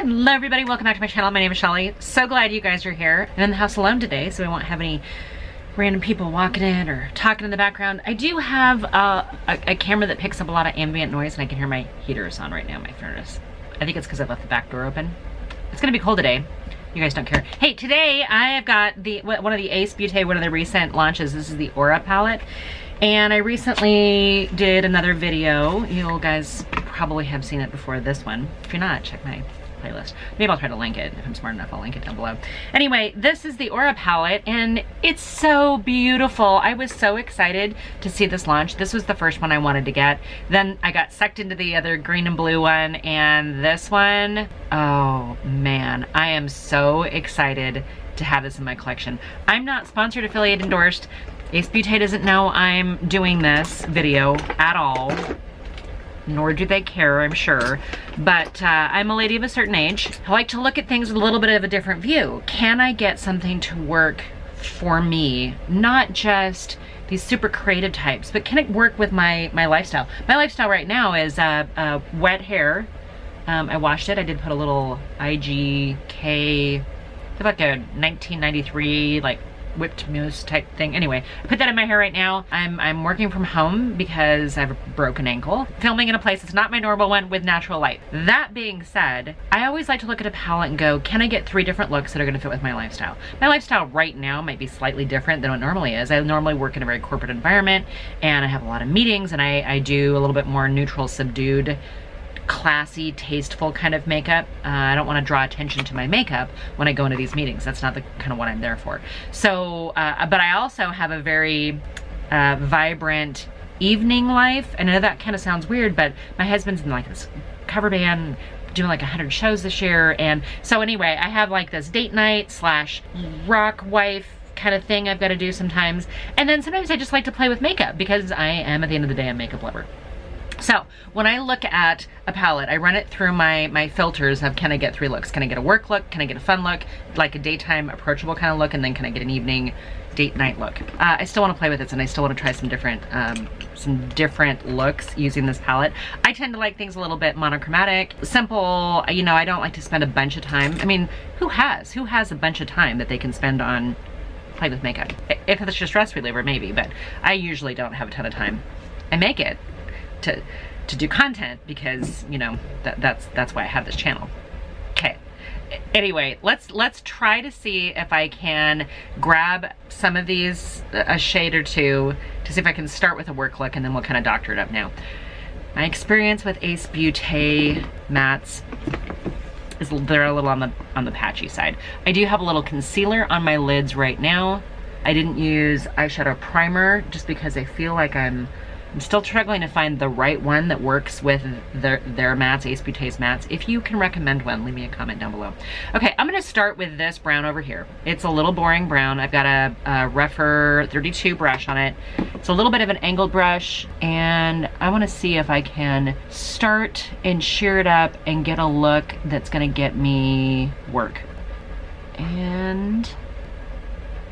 Hello everybody, welcome back to my channel. My name is Shelly. So glad you guys are here. I'm in the house alone today, so we won't have any random people walking in or talking in the background. I do have a camera that picks up a lot of ambient noise, and I can hear my heaters on right now, my furnace. I think it's because I left the back door open. It's gonna be cold today. You guys don't care. Hey, today I have got one of the Ace Beauté, one of the recent launches. This is the Aura palette. And I recently did another video. You guys probably have seen it before this one. If you're not, check my playlist. Maybe I'll try to link it. If I'm smart enough, I'll link it down below. Anyway, this is the Aura palette, and it's so beautiful. I was so excited to see this launch. This was the first one I wanted to get. Then I got sucked into the other green and blue one, and this one, oh man, I am so excited to have this in my collection. I'm not sponsored, affiliate, endorsed. Ace Beauté doesn't know I'm doing this video at all, nor do they care, I'm sure. But I'm a lady of a certain age. I like to look at things with a little bit of a different view. Can I get something to work for me? Not just these super creative types, but can it work with my lifestyle? My lifestyle right now is wet hair. I washed it. I did put a little IGK, like a 1993, like whipped mousse type thing. Anyway, I put that in my hair right now. I'm working from home because I have a broken ankle. Filming in a place that's not my normal one with natural light. That being said, I always like to look at a palette and go, can I get 3 different looks that are gonna fit with my lifestyle? My lifestyle right now might be slightly different than what it normally is. I normally work in a very corporate environment, and I have a lot of meetings, and I do a little bit more neutral, subdued, classy, tasteful kind of makeup. I don't want to draw attention to my makeup when I go into these meetings. That's not the kind of what I'm there for. So, but I also have a very vibrant evening life. And I know that kind of sounds weird, but my husband's in like this cover band, doing like 100 shows this year. And so anyway, I have like this date night slash rock wife kind of thing I've got to do sometimes. And then sometimes I just like to play with makeup because I am, at the end of the day, a makeup lover. So when I look at a palette, I run it through my filters of, can I get 3 looks? Can I get a work look? Can I get a fun look? Like a daytime approachable kind of look? And then can I get an evening date night look? I still want to play with this, and I still want to try some different looks using this palette. I tend to like things a little bit monochromatic, simple. You know, I don't like to spend a bunch of time. I mean, who has a bunch of time that they can spend on playing with makeup? If it's just stress reliever, maybe, but I usually don't have a ton of time. I make it to do content because, you know, that's why I have this channel. Okay. Anyway, let's try to see if I can grab some of these, a shade or two, to see if I can start with a work look, and then we'll kind of doctor it up now. My experience with Ace Beauté mattes is they're a little on the patchy side. I do have a little concealer on my lids right now. I didn't use eyeshadow primer just because I feel like I'm still struggling to find the right one that works with their mattes, Ace Beauté's mattes. If you can recommend one, leave me a comment down below. Okay, I'm gonna start with this brown over here. It's a little boring brown. I've got a Rephr 32 brush on it. It's a little bit of an angled brush, and I wanna see if I can start and sheer it up and get a look that's gonna get me work. And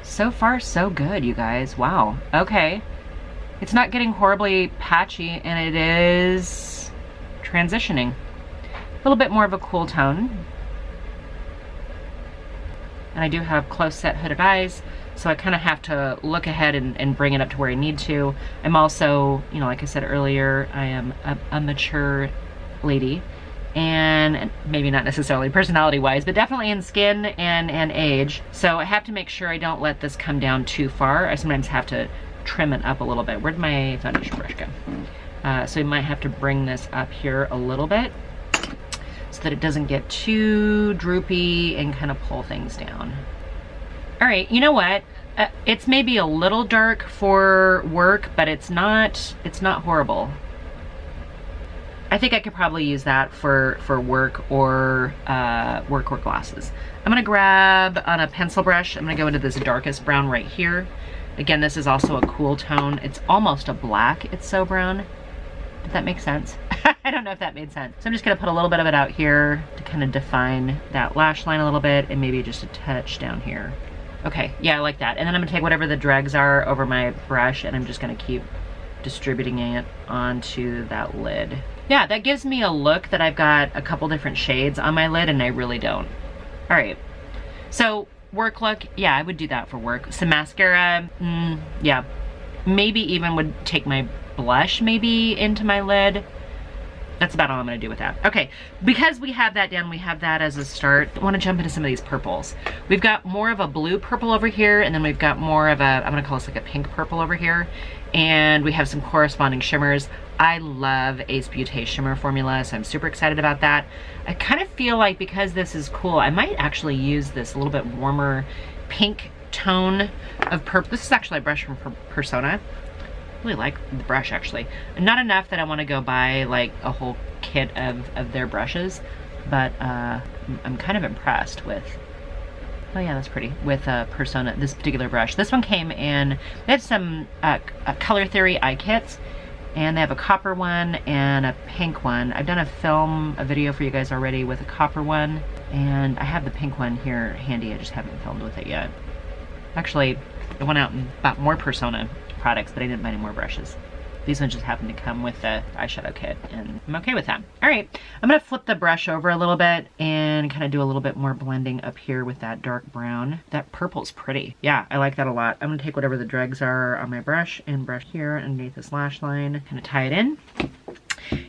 so far, so good, you guys. Wow, okay. It's not getting horribly patchy, and it is transitioning. A little bit more of a cool tone. And I do have close set hooded eyes, so I kind of have to look ahead and bring it up to where I need to. I'm also, you know, like I said earlier, I am a mature lady, and maybe not necessarily personality-wise, but definitely in skin and age. So I have to make sure I don't let this come down too far. I sometimes have to trim it up a little bit. Where'd my foundation brush go? So you might have to bring this up here a little bit so that it doesn't get too droopy and kind of pull things down. All right, you know what? It's maybe a little dark for work, but it's not horrible. I think I could probably use that for work or work glasses. I'm gonna grab on a pencil brush, I'm gonna go into this darkest brown right here. Again, this is also a cool tone. It's almost a black, it's so brown. Did that make sense? I don't know if that made sense. So I'm just gonna put a little bit of it out here to kind of define that lash line a little bit, and maybe just a touch down here. Okay, yeah, I like that. And then I'm gonna take whatever the dregs are over my brush, and I'm just gonna keep distributing it onto that lid. Yeah, that gives me a look that I've got a couple different shades on my lid and I really don't. All right, so work look, yeah, I would do that for work. Some mascara, yeah. Maybe even would take my blush maybe into my lid. That's about all I'm gonna do with that. Okay, because we have that down, we have that as a start, I wanna jump into some of these purples. We've got more of a blue purple over here, and then we've got more of a, I'm gonna call this like a pink purple over here. And we have some corresponding shimmers. I love Ace Beauté shimmer formula, so I'm super excited about that. I kind of feel like because this is cool, I might actually use this a little bit warmer pink tone of purple. This is actually a brush from Persona. Really like the brush actually. Not enough that I want to go buy like a whole kit of their brushes, but I'm kind of impressed with, oh yeah, that's pretty, with Persona, this particular brush. This one came in, they had some Color Theory eye kits, and they have a copper one and a pink one. I've done a video for you guys already with a copper one, and I have the pink one here handy. I just haven't filmed with it yet. Actually, I went out and bought more Persona products, but I didn't buy any more brushes. These ones just happen to come with the eyeshadow kit, and I'm okay with that. All right, I'm gonna flip the brush over a little bit and kind of do a little bit more blending up here with that dark brown. That purple's pretty. Yeah, I like that a lot. I'm gonna take whatever the dregs are on my brush and brush here underneath this lash line, kind of tie it in.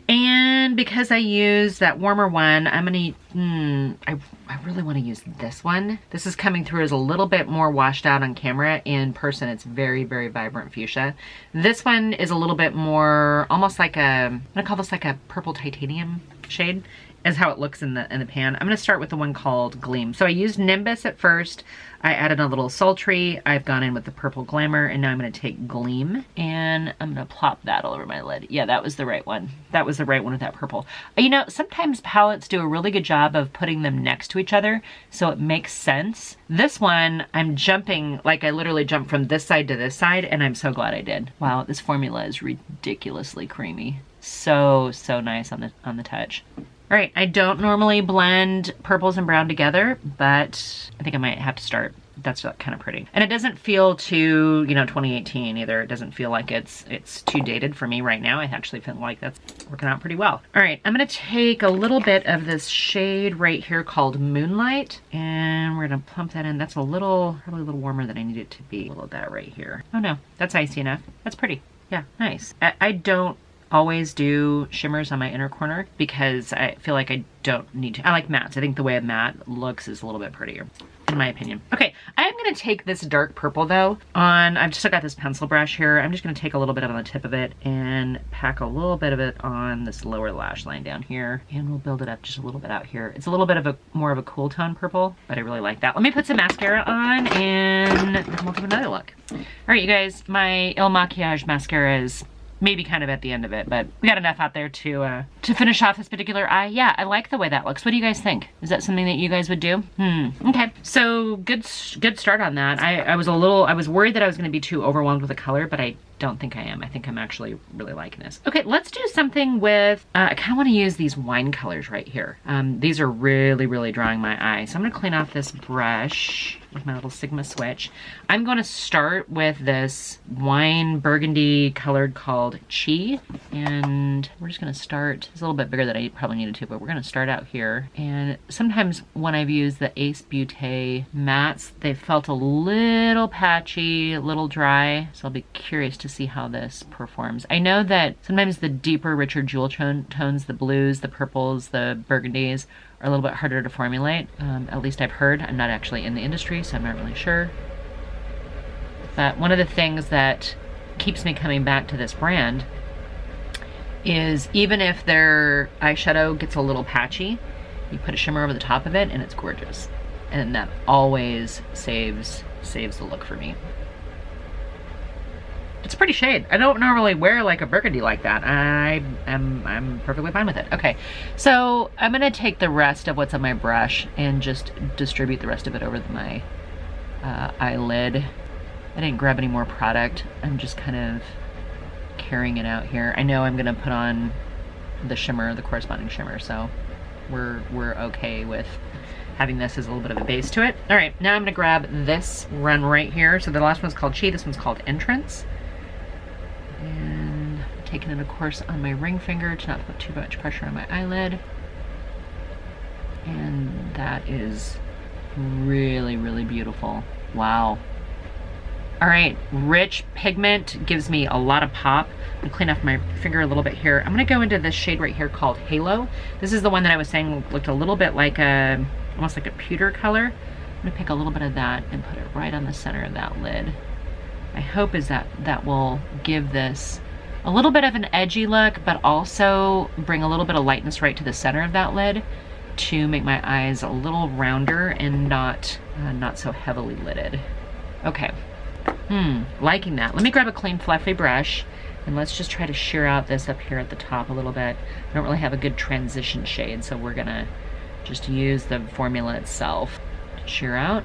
And because I use that warmer one, I'm gonna, I really want to use this one. This is coming through as a little bit more washed out on camera. In person, it's very, very vibrant fuchsia. This one is a little bit more, almost like a, I'm gonna call this like a purple titanium shade, is how it looks in the pan. I'm gonna start with the one called Gleam. So I used Nimbus at first. I added a little sultry. I've gone in with the purple glamour, and now I'm gonna take Gleam and I'm gonna plop that all over my lid. Yeah, that was the right one. That was the right one with that purple. You know, sometimes palettes do a really good job of putting them next to each other, so it makes sense. This one, I'm jumping, like I literally jumped from this side to this side, and I'm so glad I did. Wow, this formula is ridiculously creamy. So, so nice on the touch. All right, I don't normally blend purples and brown together, but I think I might have to start. That's kind of pretty. And it doesn't feel too, 2018 either. It doesn't feel like it's too dated for me right now. I actually feel like that's working out pretty well. All right, I'm gonna take a little bit of this shade right here called Moonlight, and we're gonna plump that in. That's probably a little warmer than I need it to be. A little of that right here. Oh no, that's icy enough. That's pretty. Yeah, nice. I don't always do shimmers on my inner corner because I feel like I don't need to. I like mattes. I think the way a matte looks is a little bit prettier, in my opinion. Okay, I am gonna take this dark purple though I've still got this pencil brush here. I'm just gonna take a little bit on the tip of it and pack a little bit of it on this lower lash line down here, and we'll build it up just a little bit out here. It's a little bit of more of a cool tone purple, but I really like that. Let me put some mascara on and then we'll do another look. All right, you guys, my Il Makiage mascara is maybe kind of at the end of it, but we got enough out there to finish off this particular eye. Yeah, I like the way that looks. What do you guys think? Is that something that you guys would do? Okay, so good start on that. I was worried that I was gonna be too overwhelmed with the color, but I don't think I am. I think I'm actually really liking this. Okay, let's do something with, I kind of want to use these wine colors right here. These are really, really drawing my eye. So I'm gonna clean off this brush with my little Sigma switch. I'm gonna start with this wine burgundy colored called Chi, and we're just gonna start, it's a little bit bigger than I probably needed to, but we're gonna start out here. And sometimes when I've used the Ace Beauté mattes, they felt a little patchy, a little dry, so I'll be curious to see how this performs. I know that sometimes the deeper, richer jewel tones, the blues, the purples, the burgundies, are a little bit harder to formulate. At least I've heard. I'm not actually in the industry, so I'm not really sure. But one of the things that keeps me coming back to this brand is even if their eyeshadow gets a little patchy, you put a shimmer over the top of it and it's gorgeous. And that always saves the look for me. It's a pretty shade. I don't normally wear like a burgundy like that. I'm perfectly fine with it. Okay, so I'm gonna take the rest of what's on my brush and just distribute the rest of it over my eyelid. I didn't grab any more product. I'm just kind of carrying it out here. I know I'm gonna put on the shimmer, the corresponding shimmer, so we're okay with having this as a little bit of a base to it. All right, now I'm gonna grab this run right here. So the last one's called Chi, this one's called Entrance. And Taking it, of course, on my ring finger to not put too much pressure on my eyelid. And that is really, really beautiful. Wow. All right, rich pigment gives me a lot of pop. I'm gonna clean off my finger a little bit here. I'm gonna go into this shade right here called Halo. This is the one that I was saying looked a little bit like a, almost like a pewter color. I'm gonna pick a little bit of that and put it right on the center of that lid. My hope is that that will give this a little bit of an edgy look, but also bring a little bit of lightness right to the center of that lid to make my eyes a little rounder and not so heavily lidded. Okay. Liking that. Let me grab a clean fluffy brush and let's just try to sheer out this up here at the top a little bit. I don't really have a good transition shade, so we're gonna just use the formula itself to sheer out.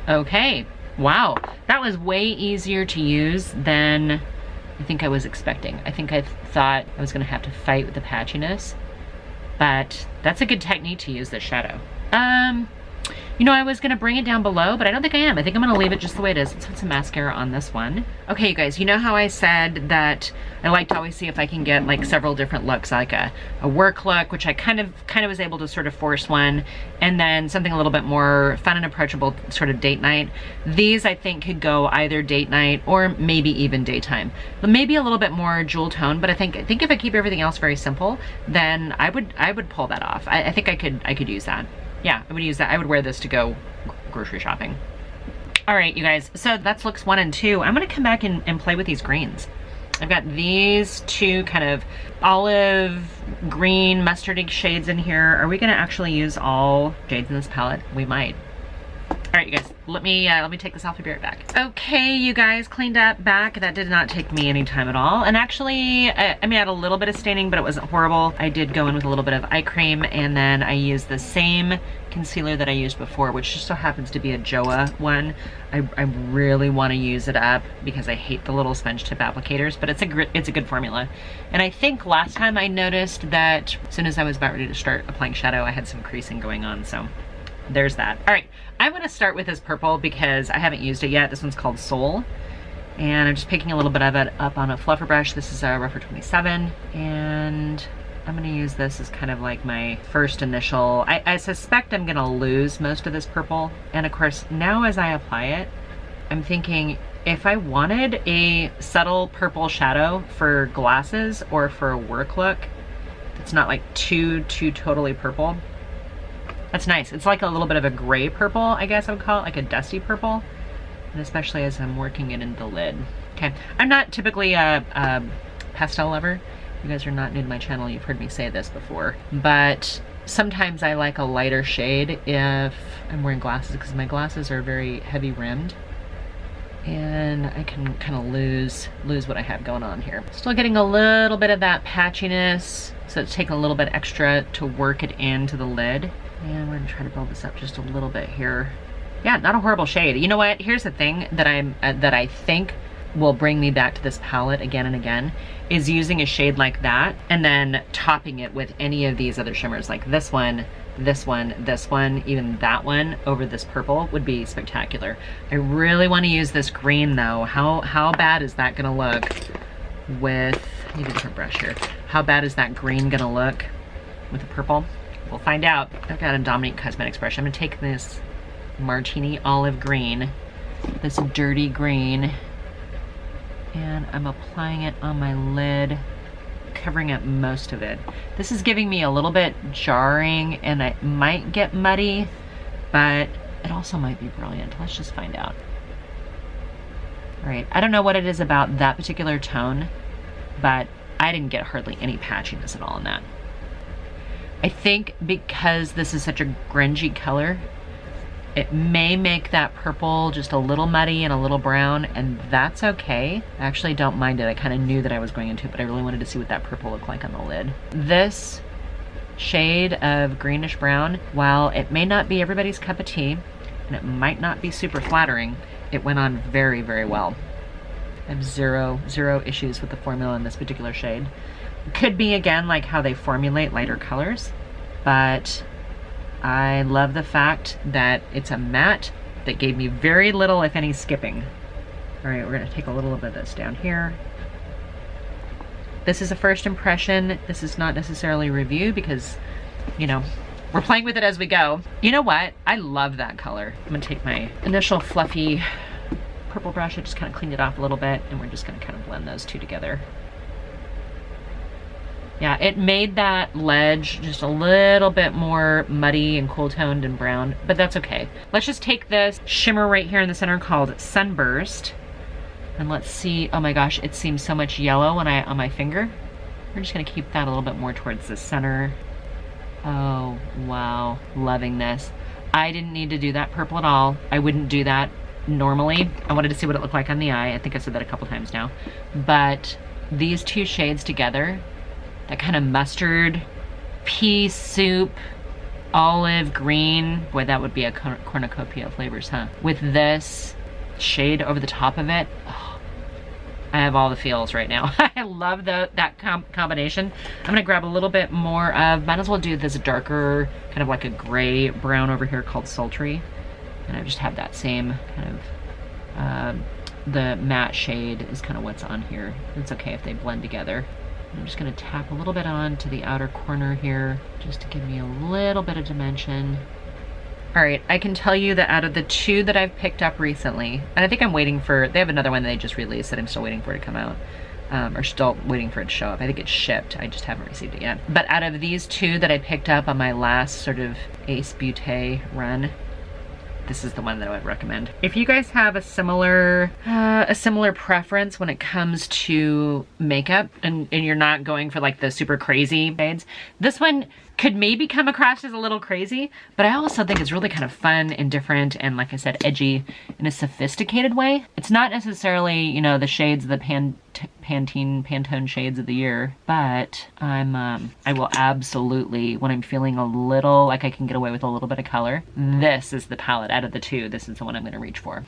Okay, wow, that was way easier to use than I think I was expecting. I think I thought I was gonna have to fight with the patchiness, but that's a good technique to use this shadow. You know, I was gonna bring it down below, but I don't think I am. I think I'm gonna leave it just the way it is. Let's put some mascara on this one. Okay, you guys, you know how I said that I like to always see if I can get like several different looks, like a work look, which I kind of was able to sort of force one, and then something a little bit more fun and approachable, sort of date night. These I think could go either date night or maybe even daytime. Maybe a little bit more jewel tone, but I think if I keep everything else very simple, then I would pull that off. I think I could use that. Yeah, I would use that. I would wear this to go grocery shopping. All right, you guys, so that's looks 1 and 2. I'm gonna come back and play with these greens. I've got these two kind of olive green mustardy shades in here. Are we gonna actually use all shades in this palette? We might. All right, you guys, let me take this off and be right back. Okay, you guys, cleaned up back. That did not take me any time at all. And actually, I mean, I had a little bit of staining, but it wasn't horrible. I did go in with a little bit of eye cream, and then I used the same concealer that I used before, which just so happens to be a JOA one. I really want to use it up because I hate the little sponge tip applicators, but it's a good formula. And I think last time I noticed that as soon as I was about ready to start applying shadow, I had some creasing going on, so there's that. All right, I'm gonna start with this purple because I haven't used it yet. This one's called Soul. And I'm just picking a little bit of it up on a fluffer brush. This is a Rougher 27. And I'm gonna use this as kind of like my first initial, I suspect I'm gonna lose most of this purple. And of course, now as I apply it, I'm thinking if I wanted a subtle purple shadow for glasses or for a work look, it's not like too totally purple. That's nice. It's like a little bit of a gray purple, I guess I would call it, like a dusty purple. And especially as I'm working it into the lid. Okay, I'm not typically a pastel lover. You guys are not new to my channel, you've heard me say this before. But sometimes I like a lighter shade if I'm wearing glasses, because my glasses are very heavy rimmed. And I can kind of lose what I have going on here. Still getting a little bit of that patchiness, so it's taking a little bit extra to work it into the lid. And we're gonna try to build this up just a little bit here. Yeah, not a horrible shade. You know what? Here's the thing that I think will bring me back to this palette again and again, is using a shade like that and then topping it with any of these other shimmers, like this one, this one, this one, even that one over this purple would be spectacular. I really want to use this green though. How bad is that gonna look with, maybe a different brush here. How bad is that green gonna look with the purple? We'll find out. I've got a Dominique Cosmetics brush. I'm gonna take this Martini Olive Green, this dirty green, and I'm applying it on my lid, covering up most of it. This is giving me a little bit jarring and it might get muddy, but it also might be brilliant. Let's just find out. All right, I don't know what it is about that particular tone, but I didn't get hardly any patchiness at all in that. I think because this is such a grungy color, it may make that purple just a little muddy and a little brown, and that's okay. I actually don't mind it. I kind of knew that I was going into it, but I really wanted to see what that purple looked like on the lid. This shade of greenish brown, while it may not be everybody's cup of tea, and it might not be super flattering, it went on very, very well. I have zero issues with the formula in this particular shade. Could be, again, like how they formulate lighter colors, but I love the fact that it's a matte that gave me very little, if any, skipping. All right, we're gonna take a little bit of this down here. This is a first impression. This is not necessarily a review because, you know, we're playing with it as we go. You know what? I love that color. I'm gonna take my initial fluffy purple brush. I just kind of cleaned it off a little bit, and we're just gonna kind of blend those two together. Yeah, it made that ledge just a little bit more muddy and cool toned and brown, but that's okay. Let's just take this shimmer right here in the center called Sunburst, and let's see. Oh my gosh, it seems so much yellow when on my finger. We're just gonna keep that a little bit more towards the center. Oh, wow, loving this. I didn't need to do that purple at all. I wouldn't do that normally. I wanted to see what it looked like on the eye. I think I said that a couple times now. But these two shades together, that kind of mustard, pea soup, olive green, boy, that would be a cornucopia of flavors, huh? With this shade over the top of it, oh, I have all the feels right now. I love that combination. I'm gonna grab a little bit more of, might as well do this darker, kind of like a gray brown over here called Sultry. And I just have that same kind of, the matte shade is kind of what's on here. It's okay if they blend together. I'm just gonna tap a little bit on to the outer corner here, just to give me a little bit of dimension. All right, I can tell you that out of the two that I've picked up recently, and I think I'm waiting for, they have another one that they just released that I'm still waiting for it to come out, or still waiting for it to show up. I think it's shipped, I just haven't received it yet. But out of these two that I picked up on my last sort of Ace Beauté run, this is the one that I would recommend. If you guys have a similar preference when it comes to makeup and you're not going for like the super crazy shades, this one could maybe come across as a little crazy, but I also think it's really kind of fun and different and, like I said, edgy in a sophisticated way. It's not necessarily, you know, the shades, the Pantone shades of the year, but I will absolutely, when I'm feeling a little like I can get away with a little bit of color, this is the palette out of the two. This is the one I'm gonna reach for.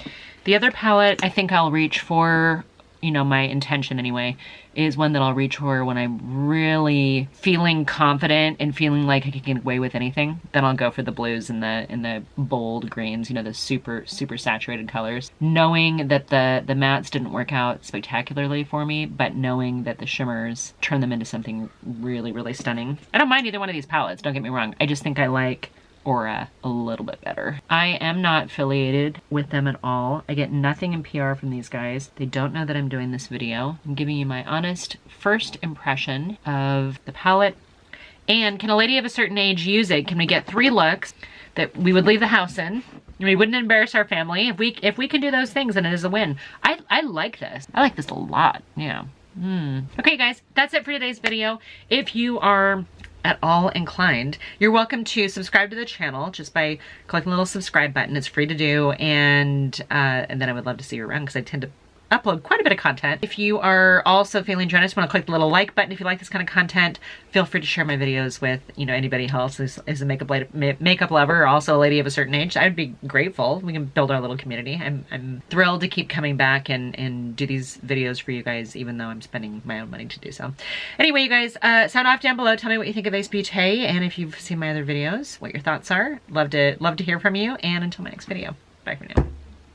The other palette I think I'll reach for, you know, my intention anyway, is one that I'll reach for when I'm really feeling confident and feeling like I can get away with anything. Then I'll go for the blues and the bold greens, you know, the super saturated colors. Knowing that the mattes didn't work out spectacularly for me, but knowing that the shimmers turn them into something really stunning. I don't mind either one of these palettes, don't get me wrong. I just think I like Aura a little bit better. I am not affiliated with them at all. I get nothing in PR from these guys. They don't know that I'm doing this video. I'm giving you my honest first impression of the palette. And can a lady of a certain age use it? Can we get 3 looks that we would leave the house in? We wouldn't embarrass our family. If we can do those things, then it is a win. I like this. I like this a lot. Yeah. Okay guys, that's it for today's video. If you are at all inclined, you're welcome to subscribe to the channel just by clicking the little subscribe button. It's free to do, and then I would love to see you around because I tend to upload quite a bit of content. If you are also feeling generous, want to click the little like button if you like this kind of content. Feel free to share my videos with, you know, anybody else who's a makeup lover or also a lady of a certain age. I'd be grateful. We can build our little community. I'm thrilled to keep coming back and do these videos for you guys, even though I'm spending my own money to do so. Anyway, you guys, sound off down below. Tell me what you think of Ace Beauté, and if you've seen my other videos, what your thoughts are. Love to hear from you, and until my next video. Bye for now.